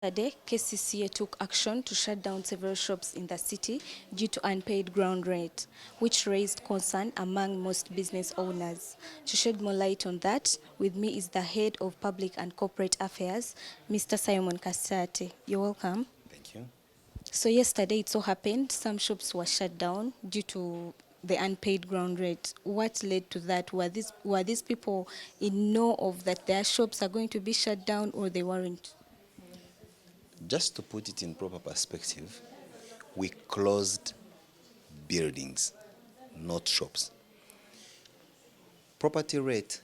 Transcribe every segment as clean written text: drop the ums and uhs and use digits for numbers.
Yesterday, Kcca took action to shut down several shops in the city due to unpaid ground rent, which raised concern among most business owners. To shed more light on that, with me is the head of Public and Corporate Affairs, Mr. Simon Kacita. You're welcome. Thank you. So yesterday it so happened some shops were shut down due to the unpaid ground rent. What led to that? Were these people in know of that their shops are going to be shut down, or they weren't? Just to put it in proper perspective, we closed buildings, not shops. Property rate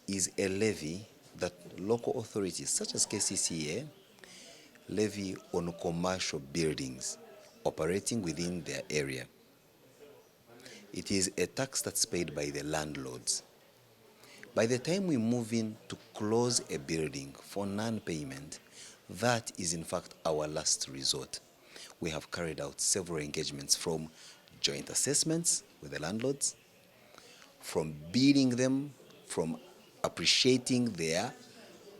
is a levy that local authorities such as Kcca levy on commercial buildings operating within their area. It is a tax that's paid by the landlords. By the time we move in to close a building for non-payment, that is in fact our last resort. We have carried out several engagements, from joint assessments with the landlords, from bidding them, from appreciating their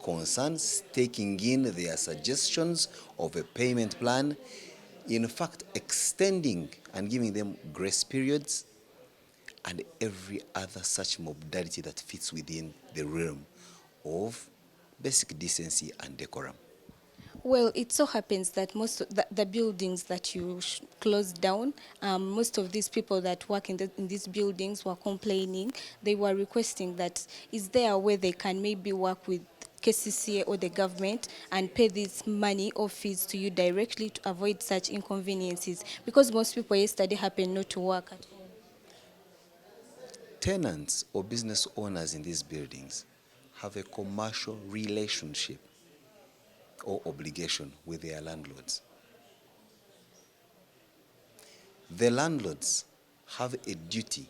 concerns, taking in their suggestions of a payment plan, in fact extending and giving them grace periods, and every other such modality that fits within the realm of basic decency and decorum. Well, it so happens that most of the buildings that you closed down, most of these people that work in these buildings were complaining. They were requesting that, is there a way they can maybe work with KCCA or the government and pay this money or fees to you directly to avoid such inconveniences? Because most people yesterday happened not to work at all. Tenants or business owners in these buildings have a commercial relationship or obligation with their landlords. The landlords have a duty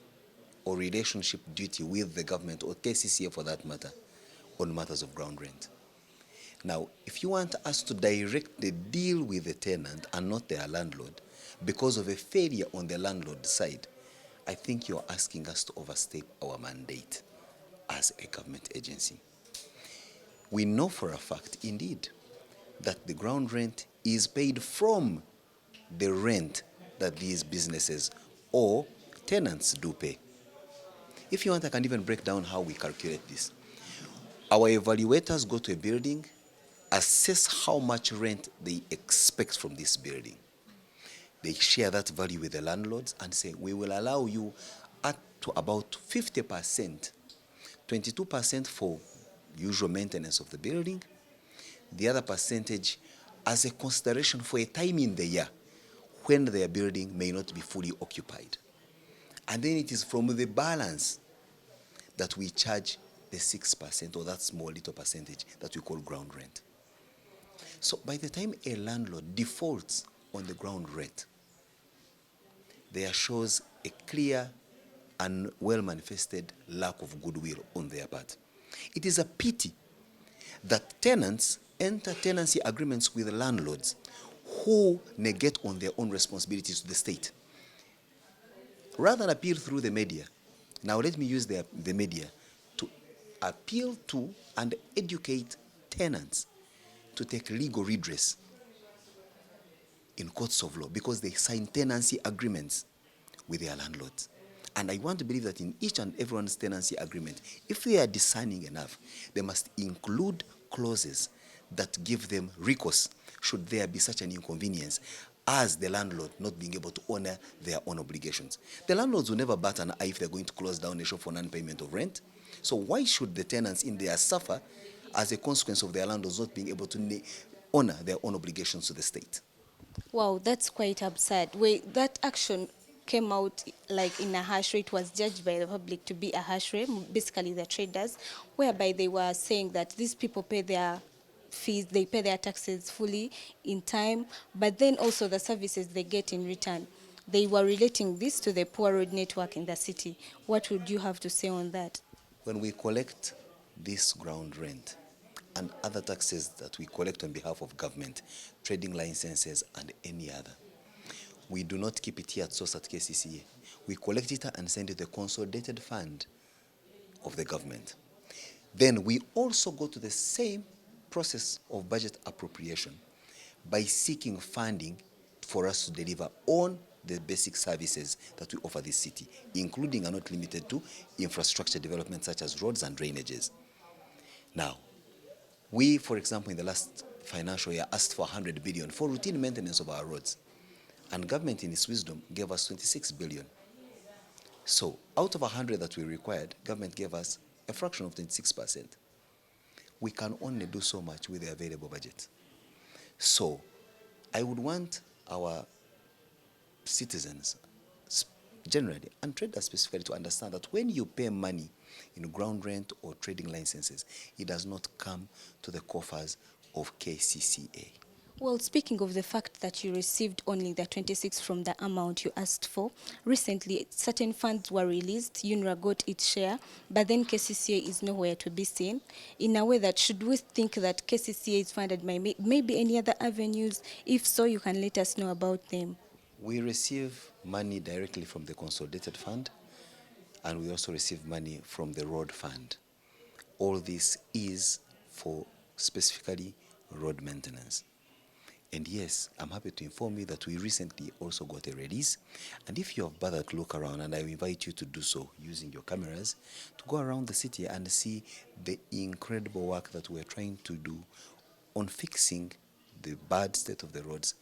or relationship duty with the government, or KCCA for that matter, on matters of ground rent. Now, if you want us to direct the deal with the tenant and not their landlord because of a failure on the landlord side, I think you're asking us to overstep our mandate as a government agency. We know for a fact, indeed, that the ground rent is paid from the rent that these businesses or tenants do pay. If you want, I can even break down how we calculate this. Our evaluators go to a building, assess how much rent they expect from this building. They share that value with the landlords and say, we will allow you up to about 50%, 22% for usual maintenance of the building, the other percentage as a consideration for a time in the year when their building may not be fully occupied. And then it is from the balance that we charge the 6%, or that small little percentage that we call ground rent. So by the time a landlord defaults on the ground rent, there shows a clear and well-manifested lack of goodwill on their part. It is a pity that tenants enter tenancy agreements with landlords who negate on their own responsibilities to the state. Rather than appeal through the media, now let me use the media to appeal to and educate tenants to take legal redress in courts of law because they sign tenancy agreements with their landlords. And I want to believe that in each and everyone's tenancy agreement, if they are discerning enough, they must include clauses that give them recourse should there be such an inconvenience as the landlord not being able to honor their own obligations. The landlords will never bat an eye if they're going to close down a shop for non-payment of rent. So why should the tenants in there suffer as a consequence of their landlords not being able to honor their own obligations to the state? Wow, that's quite absurd. Wait, that action came out like in a hash rate, was judged by the public to be a hash rate, basically the traders, whereby they were saying that these people pay their fees, they pay their taxes fully in time, but then also the services they get in return. They were relating this to the poor road network in the city. What would you have to say on that? When we collect this ground rent and other taxes that we collect on behalf of government, trading licenses and any other, we do not keep it here at source at Kcca. We collect it and send it to the consolidated fund of the government. Then we also go to the same process of budget appropriation by seeking funding for us to deliver on the basic services that we offer this city, including and not limited to infrastructure development such as roads and drainages. Now, we, for example, in the last financial year asked for 100 billion for routine maintenance of our roads, and government in its wisdom gave us 26 billion. So out of 100 that we required, government gave us a fraction of 26%. We can only do so much with the available budget. So I would want our citizens generally, and traders specifically, to understand that when you pay money in ground rent or trading licenses, it does not come to the coffers of Kcca. Well, speaking of the fact that you received only the 26 from the amount you asked for, recently certain funds were released, UNRA got its share, but then Kcca is nowhere to be seen. In a way that, should we think that Kcca is funded by maybe any other avenues? If so, you can let us know about them. We receive money directly from the consolidated fund, and we also receive money from the road fund. All this is for specifically road maintenance. And yes, I'm happy to inform you that we recently also got a release. And if you have bothered to look around, and I invite you to do so using your cameras, to go around the city and see the incredible work that we're trying to do on fixing the bad state of the roads,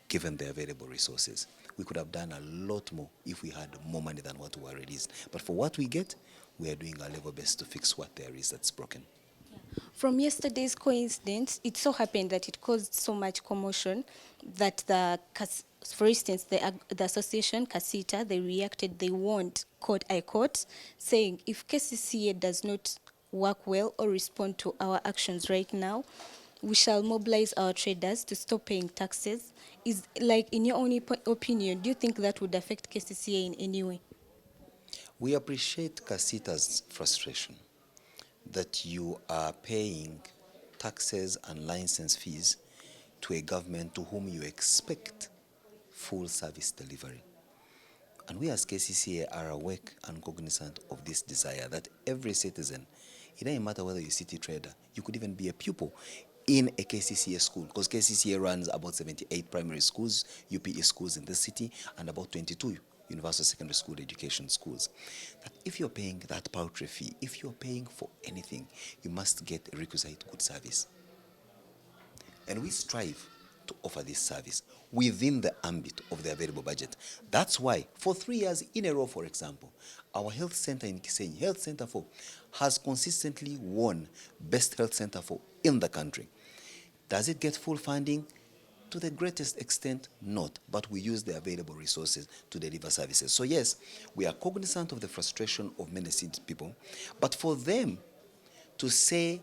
given the available resources. We could have done a lot more if we had more money than what we were released. But for what we get, we are doing our level best to fix what there is that's broken. From yesterday's coincidence, it so happened that it caused so much commotion that for instance, the association Kacita, they reacted, they warned I quote, saying if Kcca does not work well or respond to our actions right now, we shall mobilize our traders to stop paying taxes. Is, like, in your own opinion, do you think that would affect Kcca in any way? We appreciate Kacita's frustration that you are paying taxes and license fees to a government to whom you expect full service delivery. And we as Kcca are awake and cognizant of this desire that every citizen, it doesn't matter whether you're a city trader, you could even be a pupil in a Kcca school, because Kcca runs about 78 primary schools, UPE schools in this city, and about 22 universal secondary school education schools. That if you're paying that paltry fee, if you're paying for anything, you must get a requisite good service. And we strive to offer this service within the ambit of the available budget. That's why, for 3 years in a row, for example, our health center in Kcca, Health Center 4, has consistently won Best Health Center 4 in the country. Does it get full funding? To the greatest extent, not, but we use the available resources to deliver services. So yes, we are cognizant of the frustration of many city people, but for them to say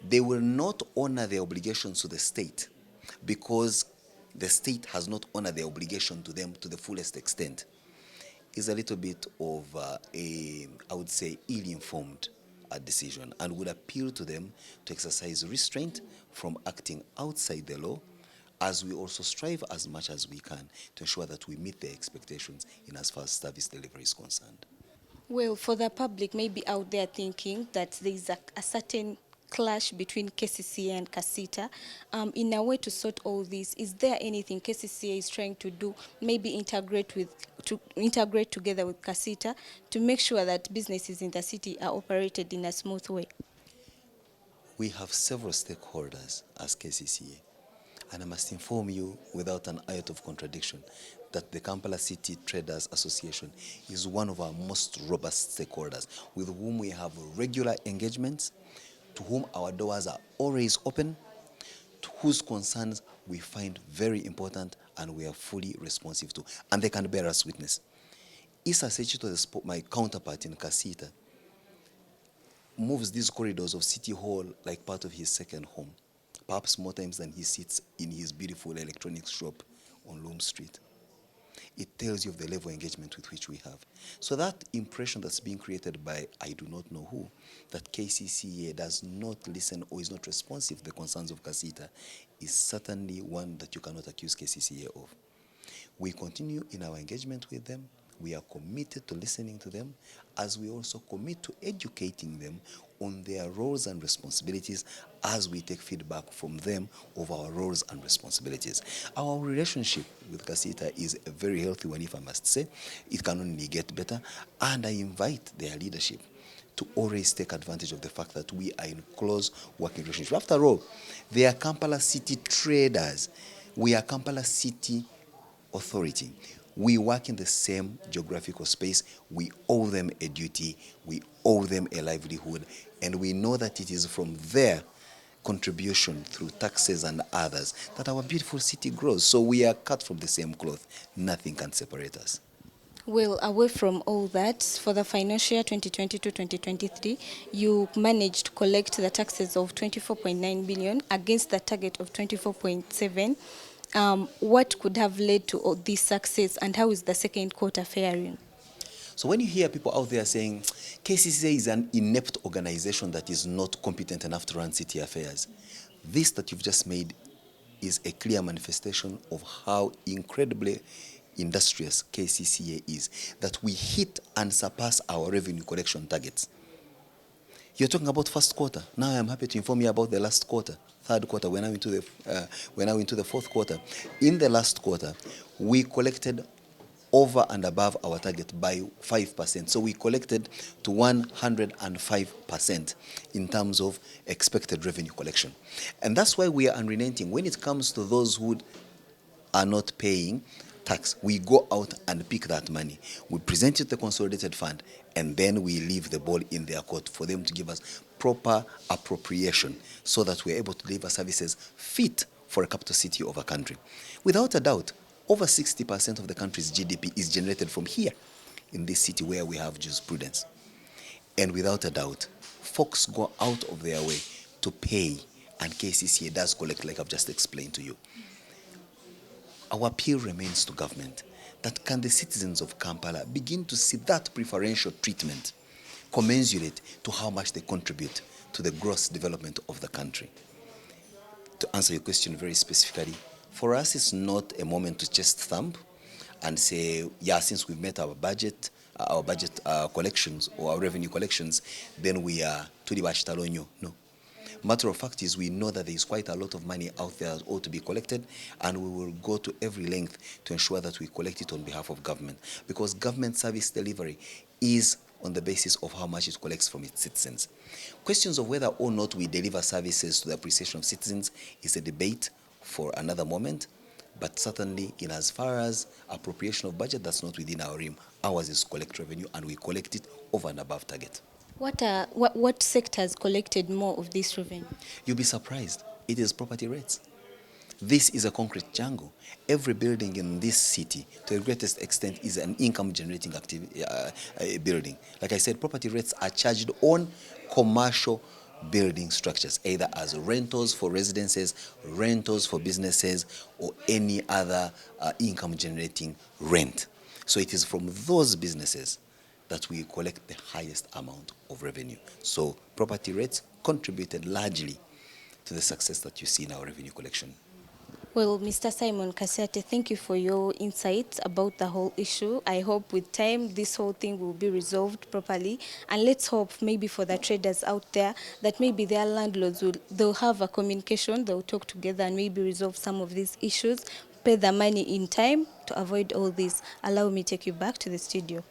they will not honor their obligations to the state because the state has not honored their obligation to them to the fullest extent is a little bit of I would say, ill-informed decision, and would appeal to them to exercise restraint from acting outside the law, as we also strive as much as we can to ensure that we meet their expectations in as far as service delivery is concerned. Well, for the public, maybe out there thinking that there is a certain clash between Kcca and Kacita, in a way to sort all this, is there anything Kcca is trying to do, maybe integrate together with Kacita to make sure that businesses in the city are operated in a smooth way? We have several stakeholders as Kcca, and I must inform you without an iota of contradiction that the Kampala City Traders Association is one of our most robust stakeholders with whom we have regular engagements, to whom our doors are always open, to whose concerns we find very important and we are fully responsive to, and they can bear us witness. Issa Sechito, my counterpart in Kacita, moves these corridors of City Hall like part of his second home, perhaps more times than he sits in his beautiful electronics shop on Loom Street. It tells you of the level of engagement with which we have. So that impression that's being created by I do not know who, that Kcca does not listen or is not responsive to the concerns of Kacita, is certainly one that you cannot accuse Kcca of. We continue in our engagement with them. We are committed to listening to them, as we also commit to educating them on their roles and responsibilities as we take feedback from them of our roles and responsibilities. Our relationship with Kacita is a very healthy one, if I must say. It can only get better, and I invite their leadership to always take advantage of the fact that we are in close working relationship. After all, they are Kampala City traders. We are Kampala City Authority. We work in the same geographical space. We owe them a duty. We owe them a livelihood. And we know that it is from their contribution through taxes and others that our beautiful city grows. So we are cut from the same cloth. Nothing can separate us. Well, away from all that, for the financial year 2022-2023, you managed to collect the taxes of 24.9 billion against the target of 24.7. What could have led to all this success, and how is the second quarter faring? So when you hear people out there saying Kcca is an inept organization that is not competent enough to run city affairs, this that you've just made is a clear manifestation of how incredibly industrious Kcca is, that we hit and surpass our revenue collection targets. You're talking about first quarter. Now I'm happy to inform you about the last quarter, third quarter. We're now into the fourth quarter. In the last quarter, we collected over and above our target by 5%. So we collected to 105% in terms of expected revenue collection. And that's why we are unrelenting. When it comes to those who are not paying tax, we go out and pick that money. We present it to the consolidated fund, and then we leave the ball in their court for them to give us proper appropriation so that we're able to deliver services fit for a capital city of a country. Without a doubt, over 60% of the country's GDP is generated from here in this city where we have jurisprudence. And without a doubt, folks go out of their way to pay, and Kcca does collect, like I've just explained to you. Our appeal remains to government that can the citizens of Kampala begin to see that preferential treatment commensurate to how much they contribute to the gross development of the country. To answer your question very specifically, for us it's not a moment to chest thump and say, yeah, since we've met our budget collections or our revenue collections, then we are tuli bashitalonyo. No. Matter of fact is we know that there is quite a lot of money out there that ought to be collected, and we will go to every length to ensure that we collect it on behalf of government, because government service delivery is on the basis of how much it collects from its citizens. Questions of whether or not we deliver services to the appreciation of citizens is a debate for another moment, but certainly in as far as appropriation of budget, that's not within our realm. Ours is collect revenue, and we collect it over and above target. What sectors collected more of this revenue? You'll be surprised. It is property rates. This is a concrete jungle. Every building in this city, to the greatest extent, is an income-generating building. Like I said, property rates are charged on commercial building structures, either as rentals for residences, rentals for businesses, or any other income-generating rent. So it is from those businesses that we collect the highest amount of revenue. So property rates contributed largely to the success that you see in our revenue collection. Well, Mr. Simon Kacita, thank you for your insights about the whole issue. I hope with time this whole thing will be resolved properly, and let's hope maybe for the traders out there that maybe their landlords they'll have a communication, they'll talk together and maybe resolve some of these issues, pay the money in time to avoid all this. Allow me to take you back to the studio.